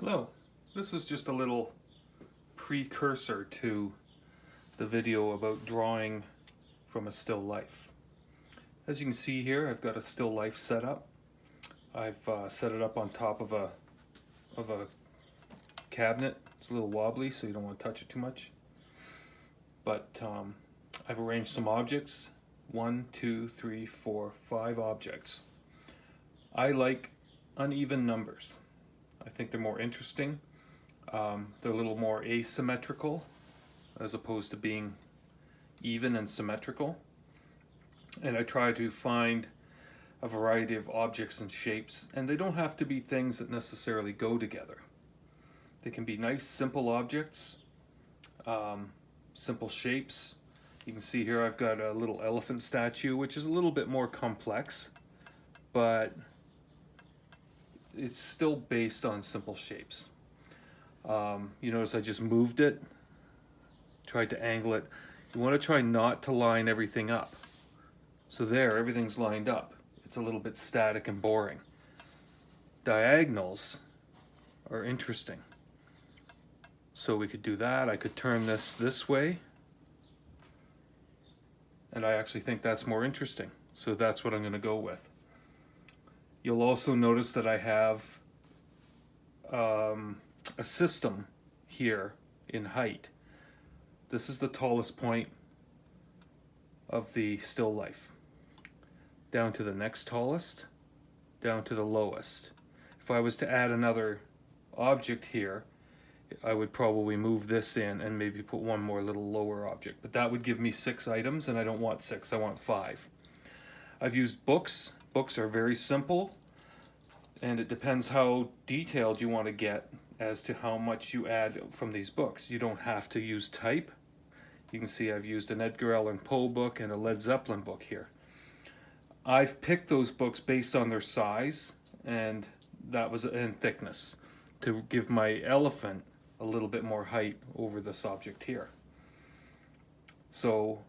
Hello, this is just a little precursor to the video about drawing from a still life. As you can see here, I've got a still life set up. I've set it up on top of a cabinet. It's a little wobbly, so you don't want to touch it too much. But I've arranged some objects. 1, 2, 3, 4, 5 objects. I like uneven numbers. I think they're more interesting. They're a little more asymmetrical as opposed to being even and symmetrical. And I try to find a variety of objects and shapes, and they don't have to be things that necessarily go together. They can be nice, simple objects, simple shapes. You can see here I've got a little elephant statue, which is a little bit more complex, but it's still based on simple shapes. You notice I just moved it, tried to angle it. You want to try not to line everything up. So there, everything's lined up. It's a little bit static and boring. Diagonals are interesting. So we could do that. I could turn this way. And I actually think that's more interesting. So that's what I'm going to go with. You'll also notice that I have a system here in height. This is the tallest point of the still life. Down to the next tallest, down to the lowest. If I was to add another object here, I would probably move this in and maybe put one more little lower object. But that would give me 6 items, and I don't want 6, I want 5. I've used books. Books are very simple, and it depends how detailed you want to get as to how much you add from these books. You don't have to use type. You can see I've used an Edgar Allan Poe book and a Led Zeppelin book here. I've picked those books based on their size and thickness to give my elephant a little bit more height over this object here. So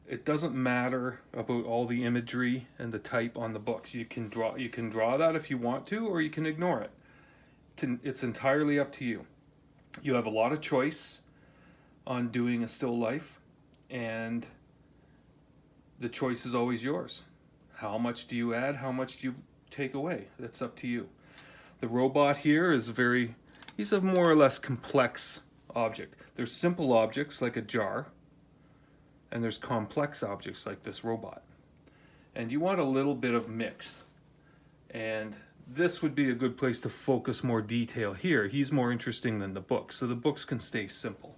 it doesn't matter about all the imagery and the type on the books. You can draw that if you want to, or you can ignore it. It's entirely up to you. You have a lot of choice on doing a still life, and the choice is always yours. How much do you add? How much do you take away? That's up to you. The robot here he's a more or less complex object. There's simple objects like a jar, and there's complex objects like this robot. And you want a little bit of mix. And this would be a good place to focus more detail here. He's more interesting than the books, so the books can stay simple.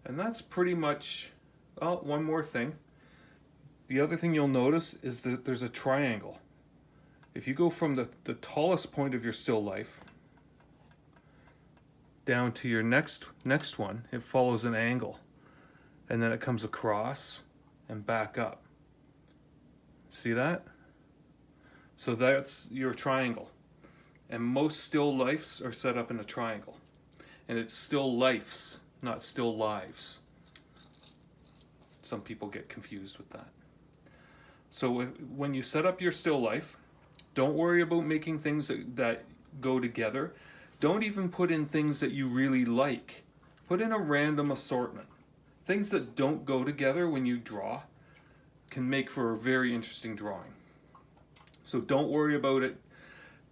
And that's pretty much, one more thing. The other thing you'll notice is that there's a triangle. If you go from the tallest point of your still life down to your next one, it follows an angle. And then it comes across and back up. See that? So that's your triangle. And most still lifes are set up in a triangle. And it's still lifes, not still lives. Some people get confused with that. So when you set up your still life, don't worry about making things that go together. Don't even put in things that you really like. Put in a random assortment. Things that don't go together when you draw can make for a very interesting drawing. So don't worry about it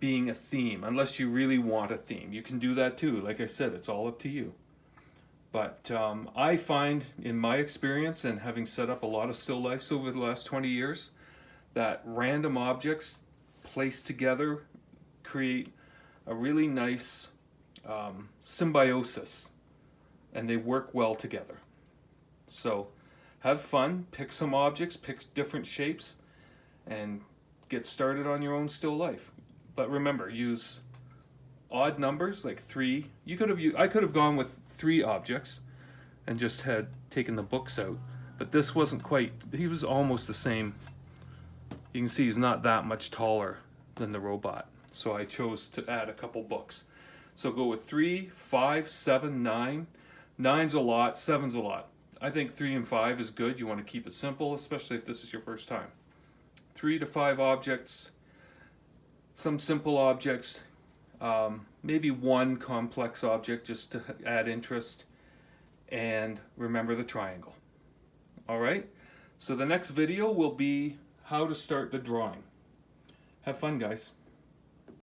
being a theme, unless you really want a theme. You can do that too. Like I said, it's all up to you. But I find, in my experience and having set up a lot of still lifes over the last 20 years, that random objects placed together create a really nice symbiosis, and they work well together. So have fun, pick some objects, pick different shapes, and get started on your own still life. But remember, use odd numbers like 3. I could have gone with 3 objects and just had taken the books out, but this wasn't quite. He was almost the same. You can see he's not that much taller than the robot, so I chose to add a couple books. So go with 3, 5, 7, 9. 9's a lot, 7's a lot. I think 3 and 5 is good. You want to keep it simple, especially if this is your first time. 3 to 5 objects, some simple objects, maybe one complex object just to add interest, and remember the triangle. All right, so the next video will be how to start the drawing. Have fun, guys.